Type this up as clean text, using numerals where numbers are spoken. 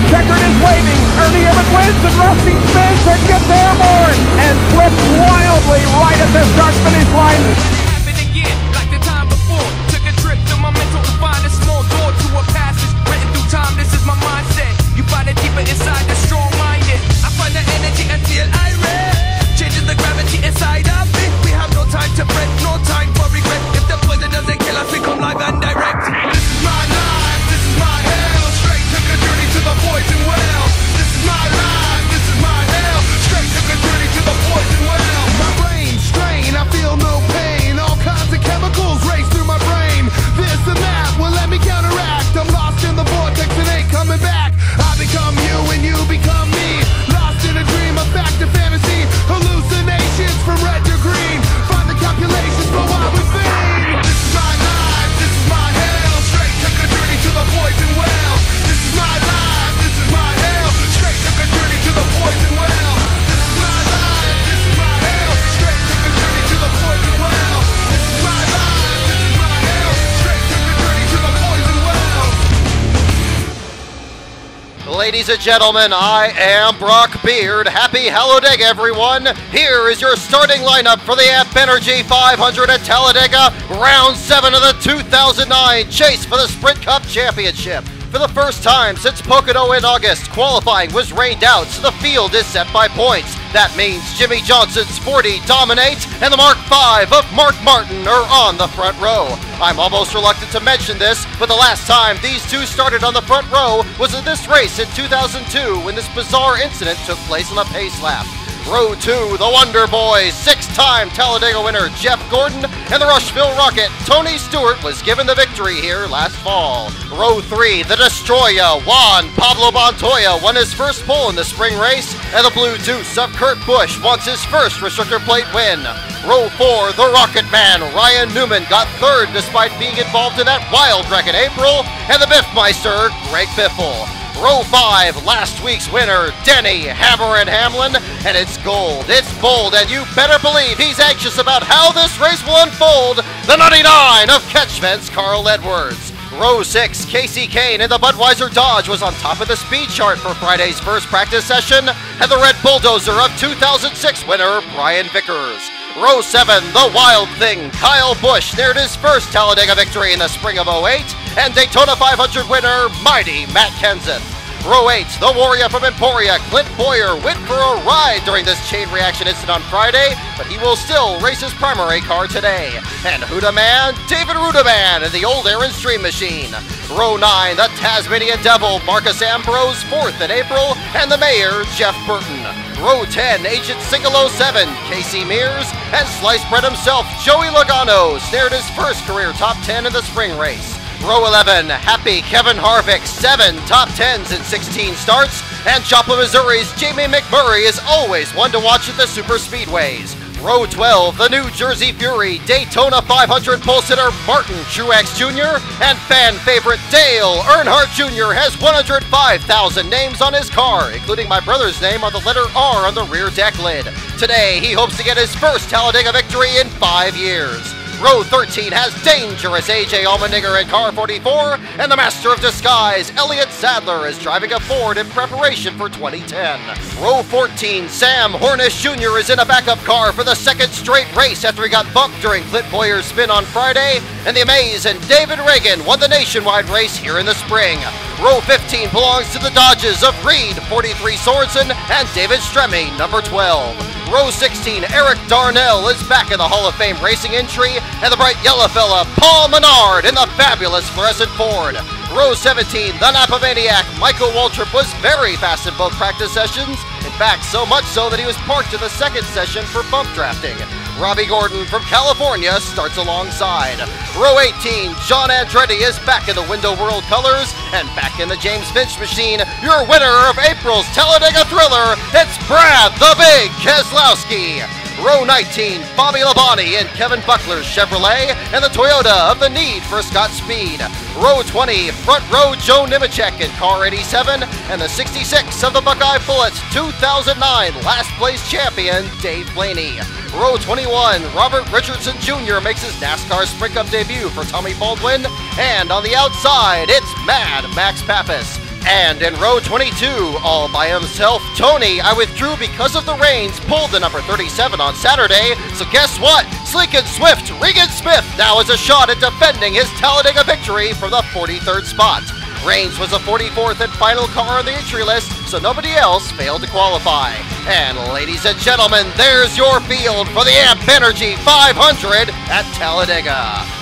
checkered is waving. Ernie Evans wins and Rusty spins and gets airborne and flips wildly right at the start-finish line. Happen again, like the time before. Took a trip through my mental to find a small door to a passage. Written through time, this is my mindset. You find it deeper inside the strong-minded. I find the energy until I rest. Changes the gravity inside of me. We have no time to fret, no time for regret. If the poison doesn't kill us, we come live and direct. This is my life, this is my hell. Straight took a journey to the poison well. This is my life, this is my hell. Straight took a journey to the poison well. My brain strain, I feel no pain. All kinds of chemicals race through my brain. This and that will let me counteract. I'm lost in the vortex and ain't coming back. I become you and you become me. Lost in a dream of fact or fantasy. Hallucinations from red to green. Find the calculations for why we feed. This is my life, this is my hell. Straight took a journey to the poison well. This is my life, this is my hell. Straight took a journey to the poison well. This is my life, this is my hell. Straight took a journey to the poison well. This is my life, this is my hell. Straight took a journey to the poison well. Ladies and gentlemen, I am Brock Beard. Happy Hallo, Dega, everyone. Here is your starting lineup for the Amp Energy 500 at Talladega, round 7 of the 2009 Chase for the Sprint Cup Championship. For the first time since Pocono in August, qualifying was rained out, so the field is set by points. That means Jimmy Johnson's 40 dominates, and the Mark V of Mark Martin are on the front row. I'm almost reluctant to mention this, but the last time these two started on the front row was in this race in 2002 when this bizarre incident took place on the pace lap. Row 2, the Wonder Boys, 6-time Talladega winner Jeff Gordon, and the Rushville Rocket, Tony Stewart, was given the victory here last fall. Row 3, the Destroyer, Juan Pablo Montoya, won his first pole in the spring race, and the Blue Deuce of Kurt Busch wants his first restrictor plate win. Row 4, the Rocket Man, Ryan Newman, got third despite being involved in that wild wreck in April, and the Biffmeister, Greg Biffle. Row 5, last week's winner, Denny Hammer and Hamlin, and it's gold, it's bold, and you better believe he's anxious about how this race will unfold. The 99 of Catchfence, Carl Edwards. Row 6, Kasey Kahne in the Budweiser Dodge was on top of the speed chart for Friday's first practice session, and the Red Bulldozer of 2006 winner, Brian Vickers. Row 7, the Wild Thing, Kyle Busch, snared his first Talladega victory in the spring of '08, and Daytona 500 winner, mighty Matt Kenseth. Row 8, the Warrior from Emporia, Clint Boyer, went for a ride during this chain reaction incident on Friday, but he will still race his primary car today. And Huda Man, David Rudaman in the old Aaron's Dream Machine. Row 9, the Tasmanian Devil, Marcus Ambrose, 4th in April, and the Mayor, Jeff Burton. Row 10, Agent Single 07, Casey Mears, and Sliced Bread himself, Joey Logano, snared his first career top 10 in the spring race. Row 11, Happy Kevin Harvick, 7 top 10s in 16 starts, and Joplin, Missouri's Jamie McMurray is always one to watch at the super speedways. Row 12, the New Jersey Fury, Daytona 500 pole sitter Martin Truex Jr., and fan favorite Dale Earnhardt Jr. has 105,000 names on his car, including my brother's name on the letter R on the rear deck lid. Today, he hopes to get his first Talladega victory in 5 years. Row 13 has dangerous AJ Allmendinger in car 44, and the Master of Disguise, Elliott Sadler, is driving a Ford in preparation for 2010. Row 14, Sam Hornish Jr. is in a backup car for the second straight race after he got bumped during Clint Boyer's spin on Friday, and the amazing David Reagan won the nationwide race here in the spring. Row 15 belongs to the Dodges of Reed, 43 Sorensen, and David Stremme, number 12. Row 16, Eric Darnell is back in the Hall of Fame racing entry, and the bright yellow fella, Paul Menard, in the fabulous fluorescent Ford. Row 17, the Napa Maniac, Michael Waltrip, was very fast in both practice sessions. In fact, so much so that he was parked in the second session for bump drafting. Robbie Gordon from California starts alongside. Row 18, John Andretti is back in the Window World colors, and back in the James Finch machine, your winner of April's Talladega Thriller, it's Brad the Big Keselowski. Row 19, Bobby Labonte in Kevin Buckler's Chevrolet, and the Toyota of the Need for Scott Speed. Row 20, front row Joe Nemechek in car 87, and the 66 of the Buckeye Bullets 2009 last place champion Dave Blaney. Row 21, Robert Richardson Jr. makes his NASCAR Sprint Cup debut for Tommy Baldwin, and on the outside, it's Mad Max Pappas. And in row 22, all by himself, Tony, I withdrew because of the rains, pulled the number 37 on Saturday, so guess what? Sleek and swift, Regan Smith now has a shot at defending his Talladega victory from the 43rd spot. Rains was the 44th and final car on the entry list, so nobody else failed to qualify. And ladies and gentlemen, there's your field for the Amp Energy 500 at Talladega.